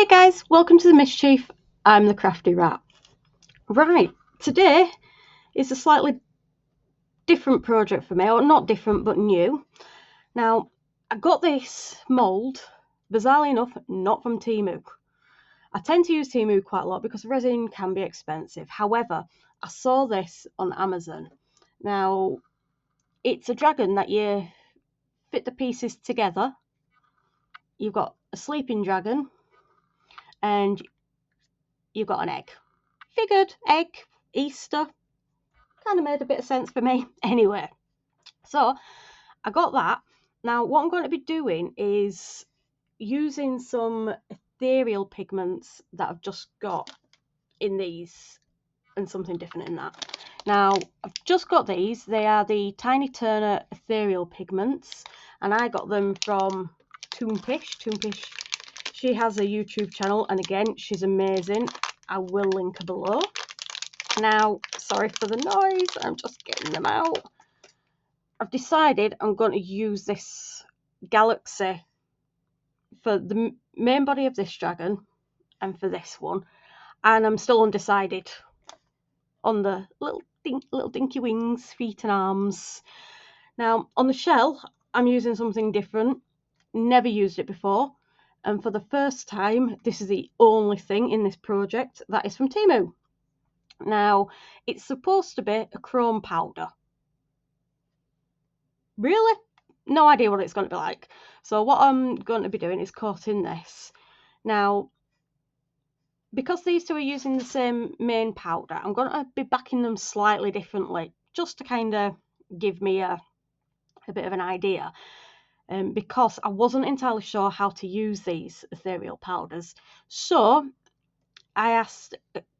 guys, welcome to the Mischief. I'm the Crafty Rat. Right, today is a slightly different project for me, or not different but new. Now, I got this mould, bizarrely enough, not from Temu. I tend to use Temu quite a lot because resin can be expensive. However, I saw this on Amazon. Now, it's a dragon that you fit the pieces together. You've got a sleeping dragon and you've got an egg. Figured egg, Easter, kind of made a bit of sense for me. Anyway, so I got that. Now what I'm going to be doing is using some ethereal pigments that I've just got in these and something different in that. Now I've just got these. They are the Tiny Turner ethereal pigments and I got them from Toompish. She has a YouTube channel and again she's amazing. I will link her below. Now, sorry for the noise, I'm just getting them out. I've decided I'm going to use this galaxy for the main body of this dragon and for this one. And I'm still undecided on the little dinky wings, feet and arms. Now, on the shell, I'm using something different. Never used it before. And for the first time, this is the only thing in this project that is from Temu. Now, it's supposed to be a chrome powder. Really? No idea what it's going to be like. So what I'm going to be doing is coating this. Now, because these two are using the same main powder, I'm going to be backing them slightly differently, just to kind of give me a bit of an idea. Because I wasn't entirely sure how to use these ethereal powders. So I asked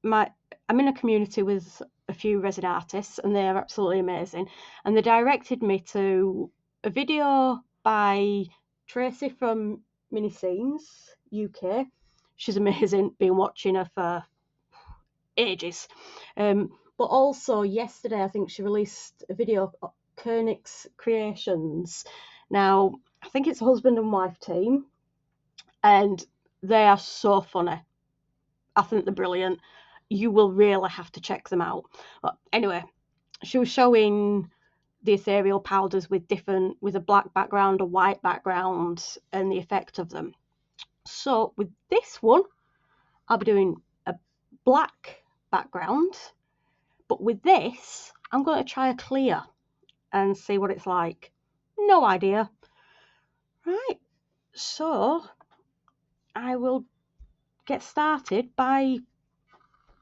I'm in a community with a few resin artists and they are absolutely amazing. And they directed me to a video by Tracy from Mini Scenes UK. She's amazing, been watching her for ages. But also yesterday, I think she released a video of Koenig's Creations. Now, I think it's a husband and wife team and they are so funny. I think they're brilliant. You will really have to check them out. But anyway, she was showing the ethereal powders with a black background, a white background, and the effect of them. So with this one, I'll be doing a black background. But with this, I'm going to try a clear and see what it's like. No idea. Right, so I will get started by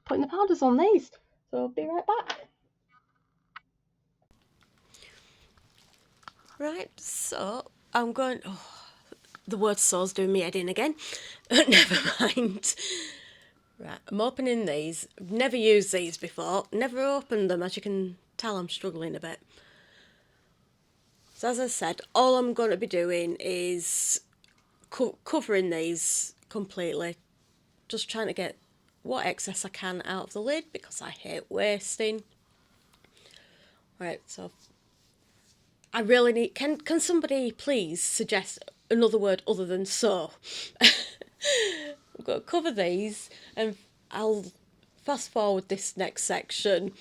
putting the powders on these. So I'll be right back. Right, so I'm going... Oh, the word saw's doing me head in again. Never mind. Right, I'm opening these. I've never used these before. Never opened them. As you can tell, I'm struggling a bit. So as I said, all I'm going to be doing is covering these completely. Just trying to get what excess I can out of the lid because I hate wasting. Right, so I really need... Can somebody please suggest another word other than sew? I'm going to cover these and I'll fast forward this next section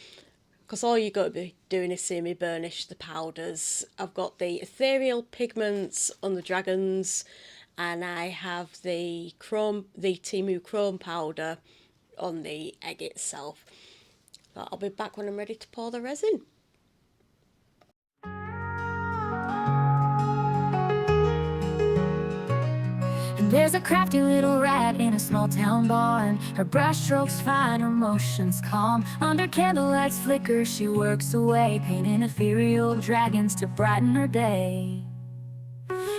because all you're going to be doing is seeing me burnish the powders. I've got the ethereal pigments on the dragons and I have the Temu chrome powder on the egg itself. But I'll be back when I'm ready to pour the resin. There's a crafty little rat in a small town barn. Her brush strokes fine, her motions calm. Under candlelight's flicker she works away, painting ethereal dragons to brighten her day.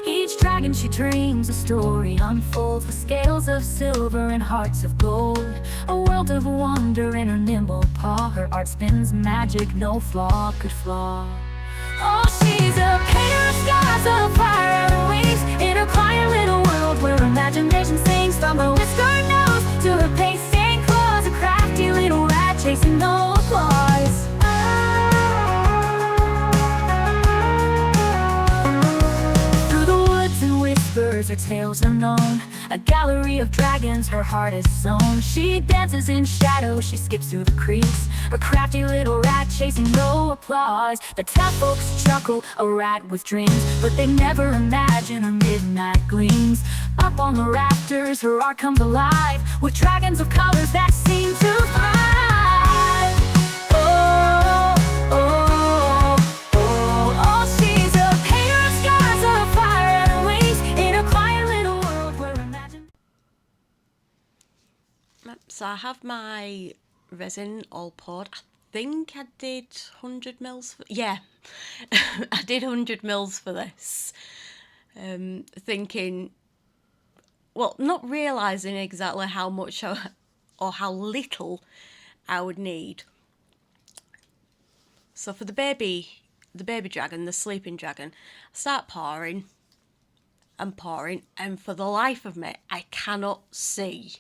Each dragon she dreams a story unfolds with scales of silver and hearts of gold. A world of wonder in her nimble paw. Her art spins magic no flaw could flaw. Oh, she's a painter of skies of fire and wings, in her quiet little world where imagination sings. From her whiskered nose to her paint-stained claws, a crafty little rat chasing no applause. Through the woods and whispers, her her tales are known. A gallery of dragons, her heart is sown. She dances in shadows, she skips through the creeks. A crafty little rat chasing no applause. The town folks chuckle, a rat with dreams, but they never imagine her midnight gleams. Up on the rafters, her art comes alive, with dragons of colors that seem to thrive. Oh, oh, oh, oh, she's a painter of scars, of fire and wings, in a quiet little world where imagine. So I have my resin all poured. I think I did 100 mils for, yeah, I did 100 mils for this. Thinking, well, not realising exactly how much or how little I would need. So for the baby dragon, the sleeping dragon, I start pouring and pouring, and for the life of me, I cannot see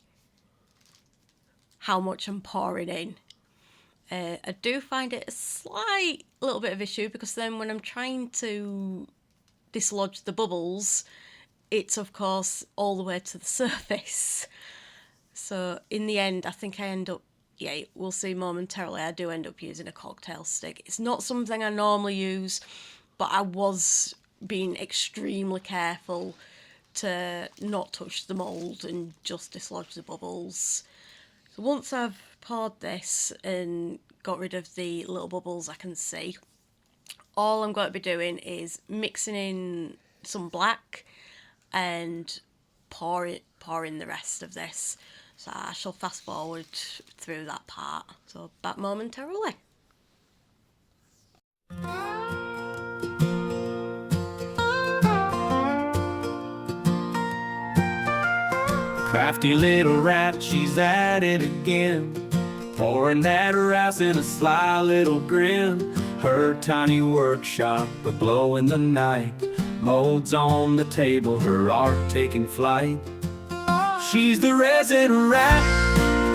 how much I'm pouring in. I do find it a slight little bit of issue, because then when I'm trying to dislodge the bubbles, it's of course all the way to the surface. So in the end, I think I end up, yeah, we'll see momentarily, I do end up using a cocktail stick. It's not something I normally use, but I was being extremely careful to not touch the mould and just dislodge the bubbles. So once I've poured this and got rid of the little bubbles I can see, all I'm going to be doing is mixing in some black and pouring the rest of this. So I shall fast forward through that part. So back momentarily. Crafty little rat, she's at it again, pouring that rouse in a sly little grin. Her tiny workshop aglow in the night, molds on the table, her art taking flight. She's the resin rat,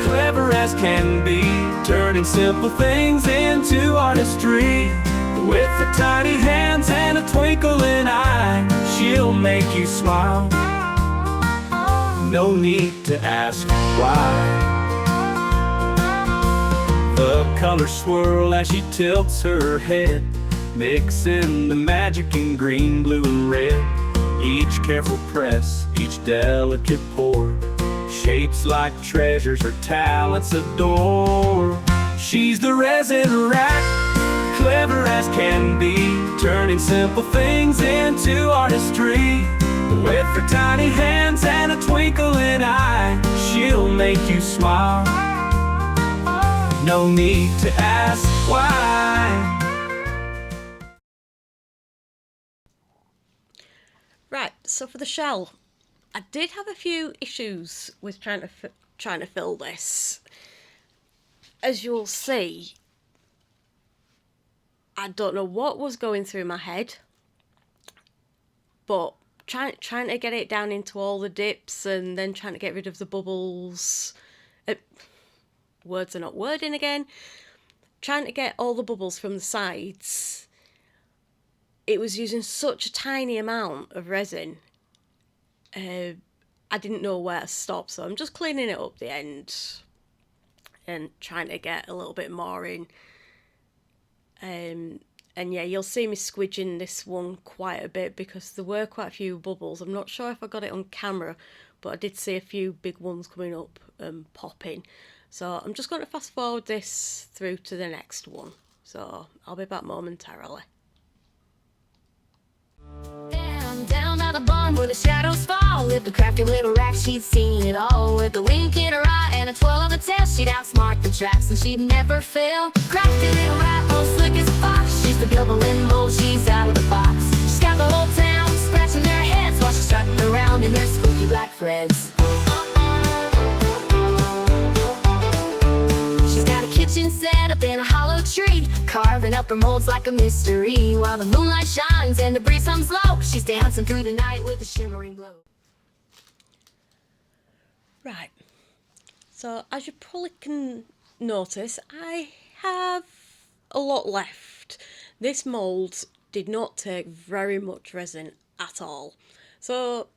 clever as can be, turning simple things into artistry. With her tiny hands and a twinkling eye, she'll make you smile. No need to ask why. The colors swirl as she tilts her head, mixing the magic in green, blue, and red. Each careful press, each delicate pour, shapes like treasures her talents adore. She's the resin rat, clever as can be, turning simple things into artistry. With her tiny hands and a twinkling eye, she'll make you smile. No need to ask why. Right, so for the shell, I did have a few issues with trying to fill this. As you'll see, I don't know what was going through my head, but trying to get it down into all the dips and then trying to get rid of the bubbles. Words are not wording again. Trying to get all the bubbles from the sides. It was using such a tiny amount of resin. I didn't know where to stop, so I'm just cleaning it up the end and trying to get a little bit more in. And yeah, you'll see me squidging this one quite a bit because there were quite a few bubbles. I'm not sure if I got it on camera, but I did see a few big ones coming up and popping. So I'm just going to fast forward this through to the next one. So I'll be back momentarily. Down by the barn where the shadows fall, lived a crafty little rat, she'd seen it all. With a wink in her eye and a twirl of the tail, she'd outsmart the traps and she'd never fail. Crafty little rat, all slick as a fox, she's the bubbling mold, she's out of the box. She's got the whole town scratching their heads while she's strutting around in their spooky black threads. She's got a kitchen set up in a hollow tree, carving up her molds like a mystery. While the moonlight shines and the breeze hums low, she's dancing through the night with a shimmering glow. Right, so as you probably can notice, I have a lot left. This mould did not take very much resin at all. So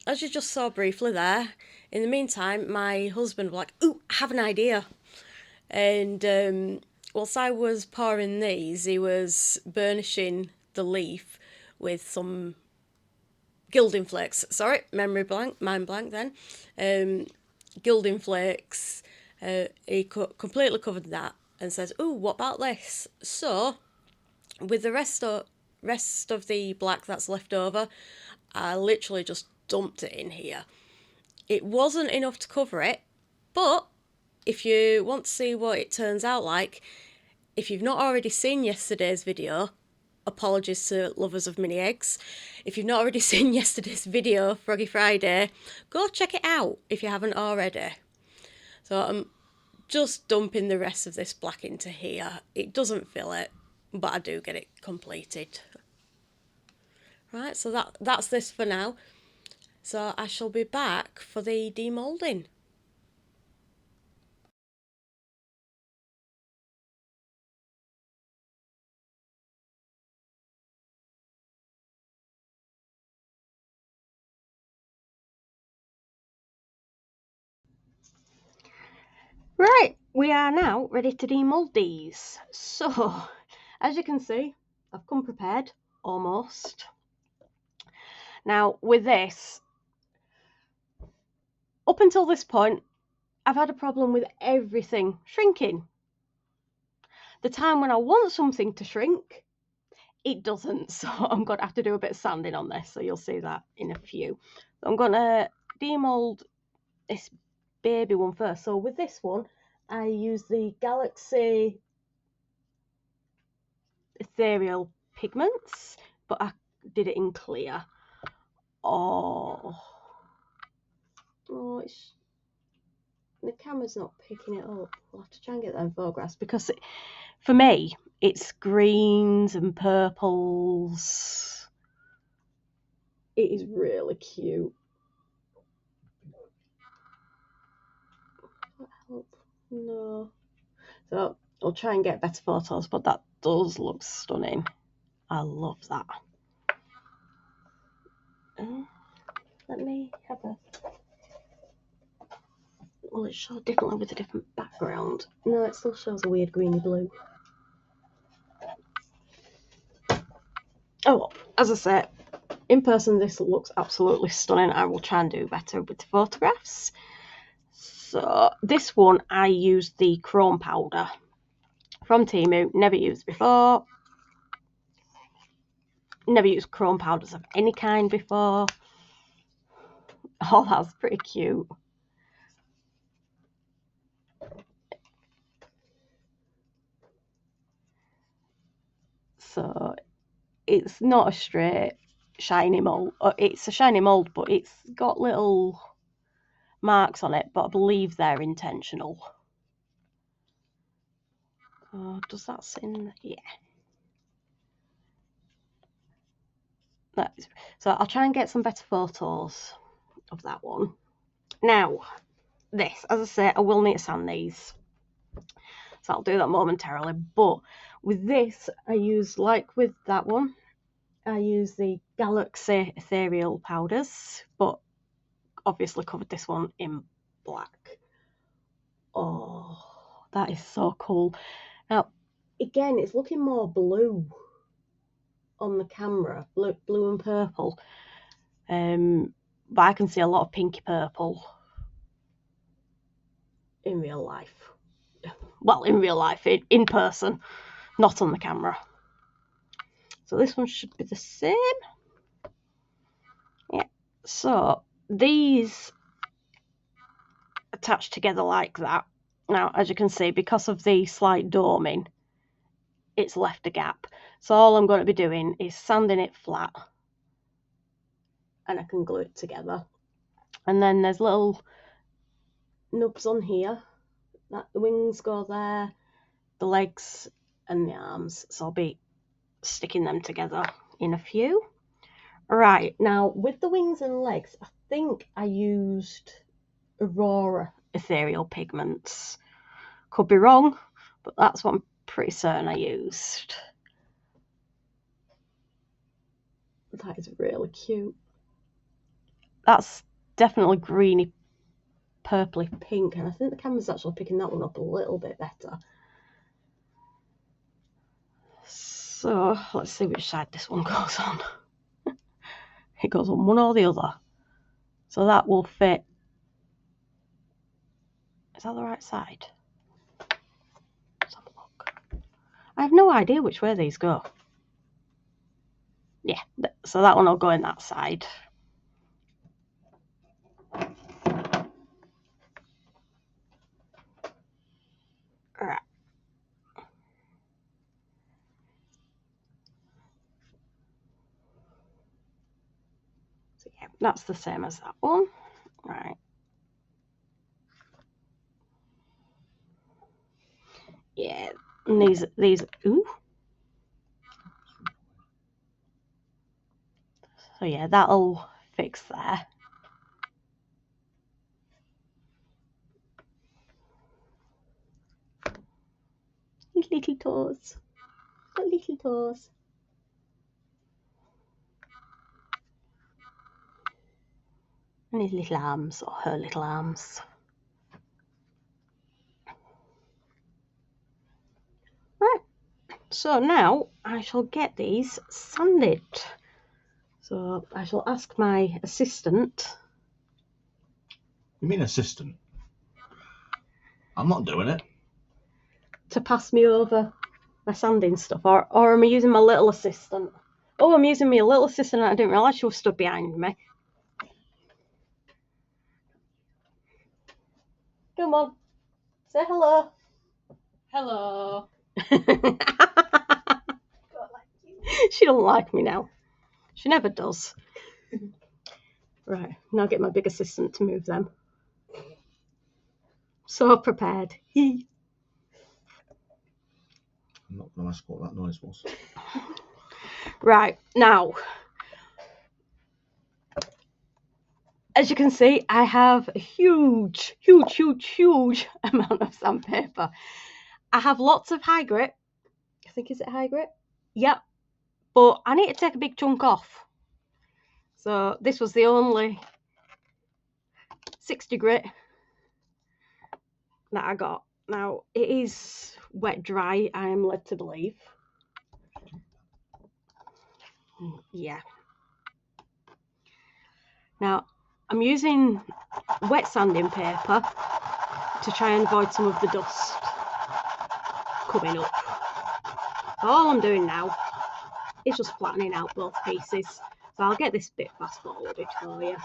as you just saw briefly there, in the meantime, my husband was like, "Ooh, I have an idea." And whilst I was pouring these, he was burnishing the leaf with some gilding flakes. Sorry, memory blank, mind blank then. Gilding flakes. He completely covered that and says, "Ooh, what about this?" So, with the rest of the black that's left over, I literally just dumped it in here. It wasn't enough to cover it, but if you want to see what it turns out like, if you've not already seen yesterday's video, apologies to lovers of mini eggs. If you've not already seen yesterday's video, Froggy Friday, go check it out if you haven't already. So I'm just dumping the rest of this black into here. It doesn't fill it, but I do get it completed. Right, so that's this for now. So I shall be back for the demoulding. Right, we are now ready to demould these. So, as you can see, I've come prepared, almost. Now, with this, up until this point, I've had a problem with everything shrinking. The time when I want something to shrink, it doesn't. So I'm going to have to do a bit of sanding on this, so you'll see that in a few. I'm going to demould this baby one first. So with this one, I use the Galaxy Ethereal Pigments, but I did it in clear. Oh, it's the camera's not picking it up. I'll have to try and get them photographs because for me it's greens and purples. It is really cute. No. So I'll try and get better photos, but that does look stunning. I love that. Let me have a... Well, it shows differently with a different background. No, it still shows a weird greeny blue. Oh, as I said, in person this looks absolutely stunning. I will try and do better with the photographs. So this one I used the chrome powder from Temu, never used before. Never used chrome powders of any kind before. Oh, that's pretty cute. So it's not a straight shiny mold. It's a shiny mold, but it's got little marks on it, but I believe they're intentional. Oh, does that sit in? Yeah. So I'll try and get some better photos of that one. Now, this, as I say, I will need to sand these. So I'll do that momentarily. But with this, I use, like with that one, I use the Galaxy Ethereal powders, but obviously covered this one in black. Oh, that is so cool. Now, again, it's looking more blue on the camera, blue and purple. But I can see a lot of pinky purple in real life. Well, in real life, in person, not on the camera. So this one should be the same. Yeah. So these attach together like that. Now, as you can see, because of the slight doming, it's left a gap. So all I'm going to be doing is sanding it flat, and I can glue it together. And then there's little nubs on here. That the wings go there, the legs and the arms. So I'll be sticking them together in a few. Right, now with the wings and legs, I think I used Aurora Ethereal Pigments. Could be wrong, but that's what I'm pretty certain I used. That is really cute. that's definitely greeny, purpley pink, and I think the camera's actually picking that one up a little bit better. So let's see which side this one goes on. It goes on one or the other. So that will fit. Is that the right side? Let's have a look. I have no idea which way these go. Yeah, so that one will go in that side. Alright. So yeah, that's the same as that one. Right. Yeah, and these, ooh. So yeah, that'll fix there. His little toes. Got little toes. And his little arms, or her little arms. Right, so now I shall get these sanded. So I shall ask my assistant. You mean assistant? I'm not doing it. To pass me over my sanding stuff, or am I using my little assistant? Oh, I'm using my little assistant and I didn't realise she was stood behind me. Come on, say hello. Hello. She don't like me now. She never does. Right, now get my big assistant to move them. So prepared. I'm not going to ask what that noise was. Right, now, as you can see, I have a huge amount of sandpaper. I have lots of high grit. I think, is it high grit? Yep. But I need to take a big chunk off. So this was the only 60 grit that I got. Now, it is wet dry, I am led to believe. Yeah. Now, I'm using wet sanding paper to try and avoid some of the dust coming up. All I'm doing now is just flattening out both pieces. So I'll get this bit fast forwarded for you.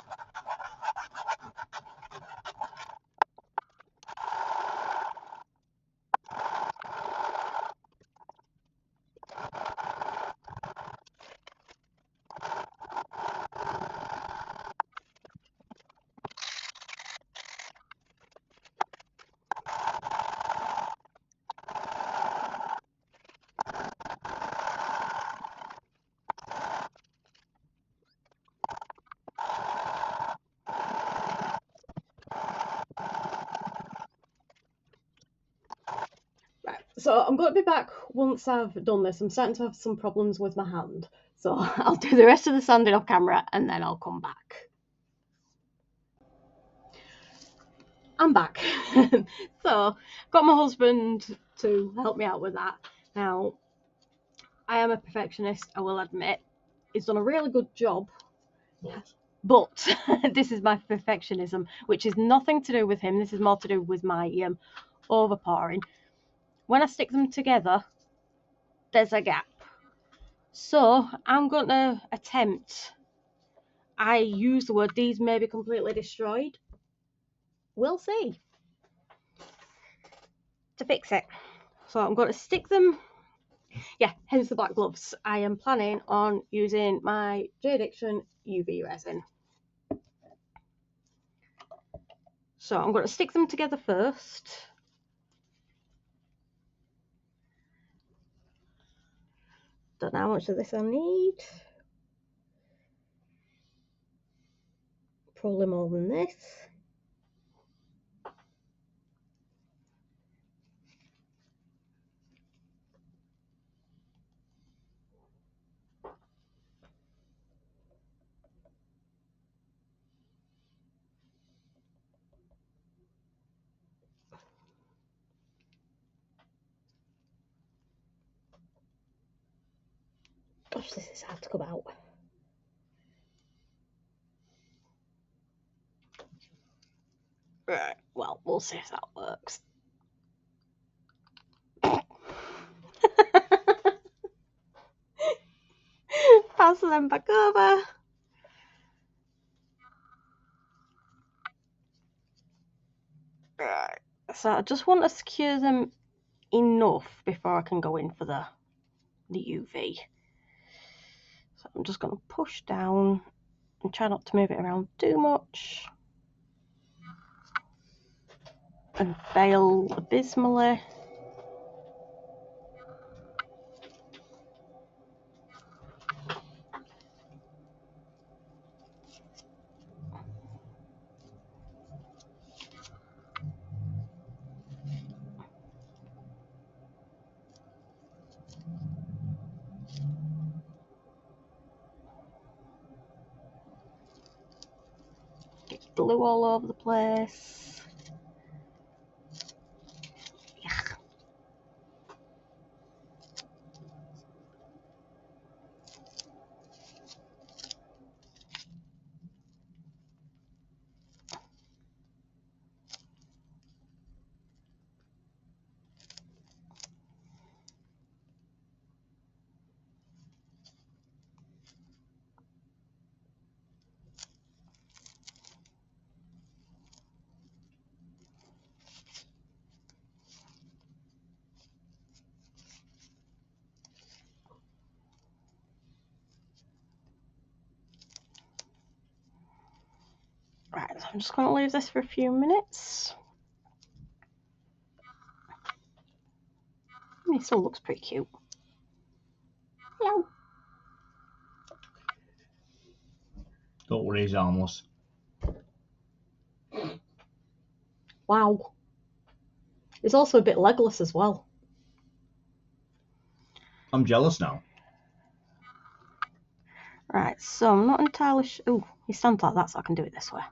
Right, so I'm going to be back once I've done this. I'm starting to have some problems with my hand. So I'll do the rest of the sanding off camera and then I'll come back. I'm back. So got my husband to help me out with that. Now, I am a perfectionist, I will admit. He's done a really good job. But this is my perfectionism, which is nothing to do with him. This is more to do with my overpouring. When I stick them together, there's a gap. So I'm going to attempt, I use the word, these may be completely destroyed. We'll see. To fix it. So I'm going to stick them, yeah, hence the black gloves. I am planning on using my J-Diction UV resin. So I'm going to stick them together first. Don't know how much of this I need. Probably more than this. Gosh, this is hard to come out. Right, well, we'll see if that works. Pass them back over. Right, so I just want to secure them enough before I can go in for the UV. So I'm just going to push down and try not to move it around too much. And fail abysmally. Get glue all over the place. Yuck. Right, so I'm just going to leave this for a few minutes. It still looks pretty cute. Hello. Don't worry, he's harmless. Wow. It's also a bit legless as well. I'm jealous now. Right, so I'm not entirely sure. Oh, he stands like that, so I can do it this way.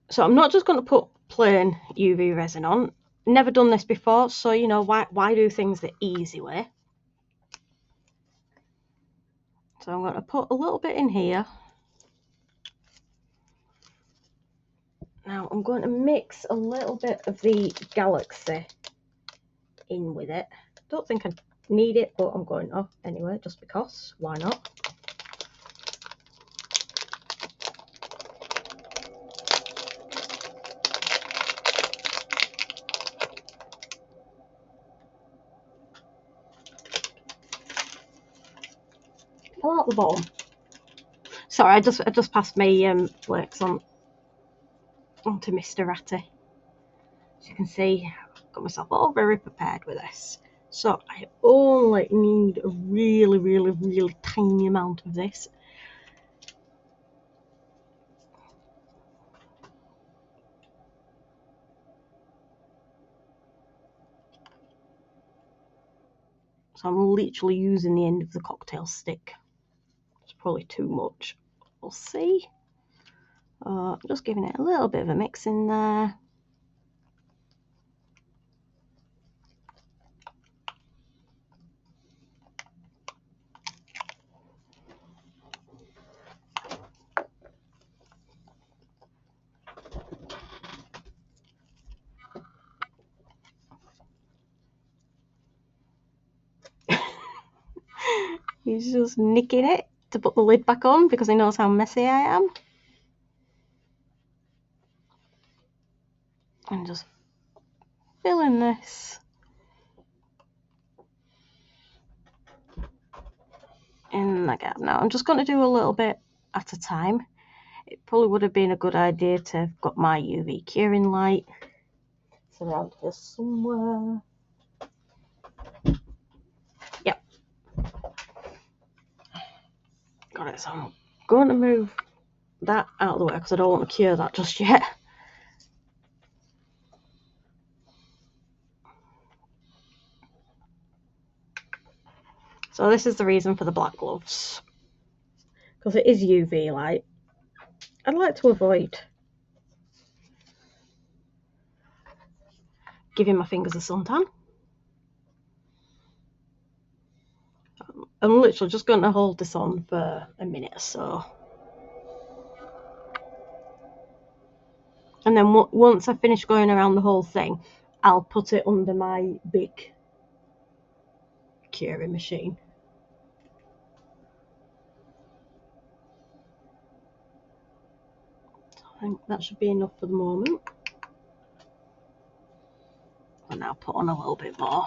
So I'm not just going to put plain UV resin on. Never done this before, so you know, why do things the easy way? So I'm going to put a little bit in here. Now I'm going to mix a little bit of the Galaxy in with it. Don't think I need it, but I'm going to anyway, just because. Why not? Fill out the bottom. Sorry, I just passed my flakes on onto Mr. Ratty. As you can see, I've got myself all very prepared with this. So I only need a really, really, really tiny amount of this. So I'm literally using the end of the cocktail stick. It's probably too much. We'll see. Just giving it a little bit of a mix in there. He's just nicking it to put the lid back on because he knows how messy I am. And just filling this in the gap. Now I'm just going to do a little bit at a time. It probably would have been a good idea to have got my UV curing light. It's around here somewhere. Yep. Got it. So I'm going to move that out of the way because I don't want to cure that just yet. So this is the reason for the black gloves, because it is UV light. I'd like to avoid giving my fingers a suntan. I'm literally just going to hold this on for a minute or so. And then once I finish going around the whole thing, I'll put it under my big curing machine. I think that should be enough for the moment. And I'll put on a little bit more.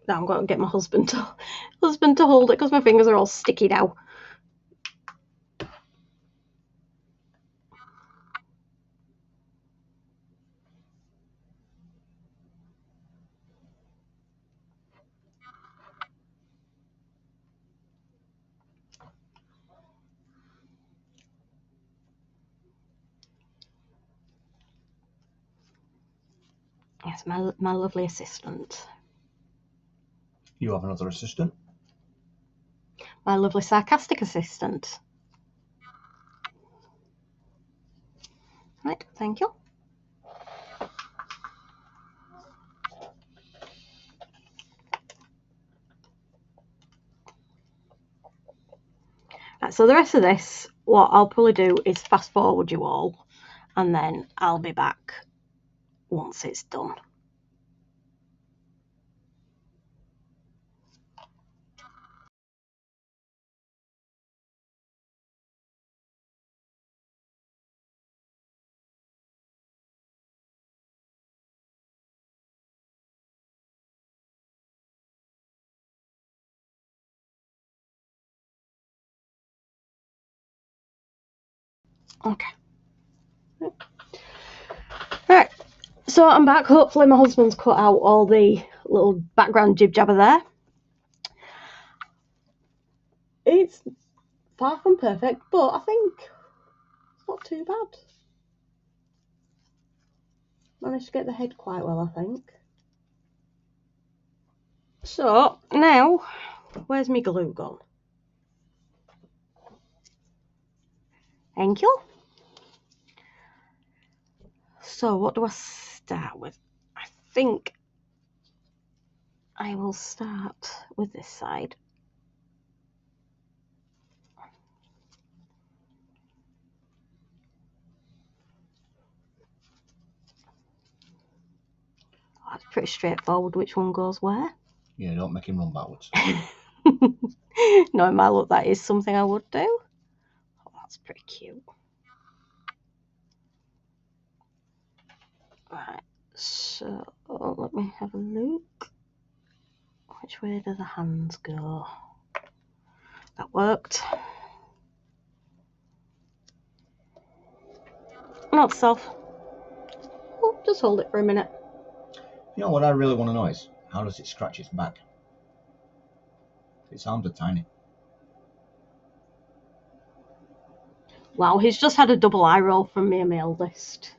Now I'm going to get my husband to hold it because my fingers are all sticky now. Yes, my lovely assistant. You have another assistant? My lovely sarcastic assistant. Right, thank you. Right, so the rest of this, what I'll probably do is fast forward you all, and then I'll be back once it's done. Okay. Right, so I'm back. Hopefully my husband's cut out all the little background jib jabber there. It's far from perfect, but I think it's not too bad. Managed to get the head quite well, I think. So now, where's my glue gun? Thank you. So what do I start with? I think I will start with this side. Oh, it's pretty straightforward which one goes where. Yeah, don't make him run backwards. No, in my look, that is something I would do. Oh, that's pretty cute. Right, so let me have a look. Which way do the hands go? That worked. Not self. Oh, just hold it for a minute. You know what I really want to know is, how does it scratch its back? Its arms are tiny. Wow, he's just had a double eye roll from me and my eldest.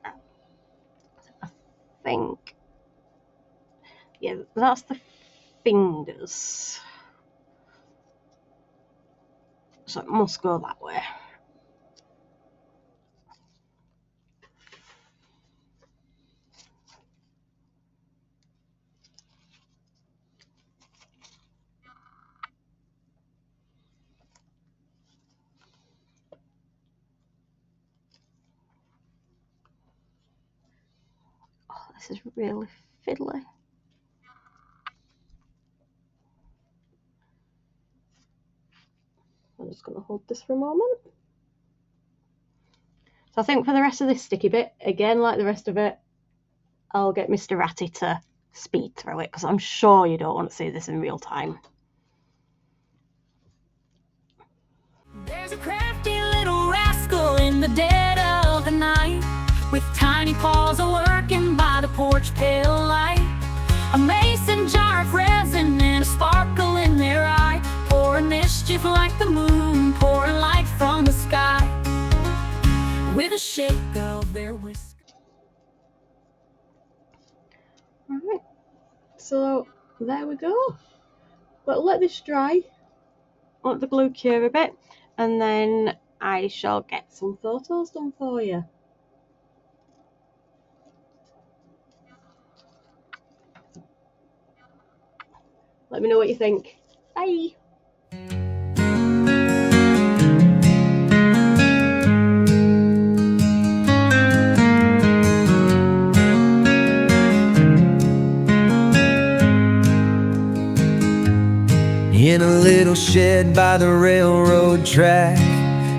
I think, yeah, that's the fingers. So it must go that way. Oh, this is really fiddly. I'm just going to hold this for a moment. So I think for the rest of this sticky bit, again, like the rest of it, I'll get Mr. Ratty to speed through it because I'm sure you don't want to see this in real time. There's a crafty little rascal in the dead of the night, with tiny paws a-working by the porch pale light. A mason jar of resin and a sparkle in their eye, pouring mischief like the moon, pouring light from the sky, with a shake of their whiskers. Right, so there we go. But let this dry, let the glue cure a bit, and then I shall get some photos done for you. Let me know what you think. Bye! In a little shed by the railroad track,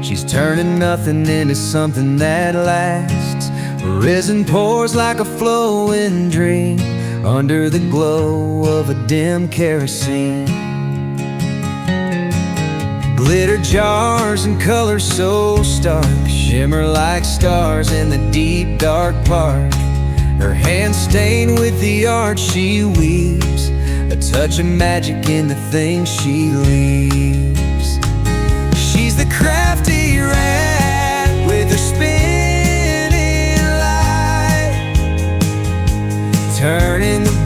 she's turning nothing into something that lasts. Resin pours like a flowing dream under the glow of a dim kerosene. Glitter jars and colors so stark shimmer like stars in the deep dark park. Her hands stained with the art she weaves, a touch of magic in the things she leaves. She's the crafty rat with her spinning light, turning the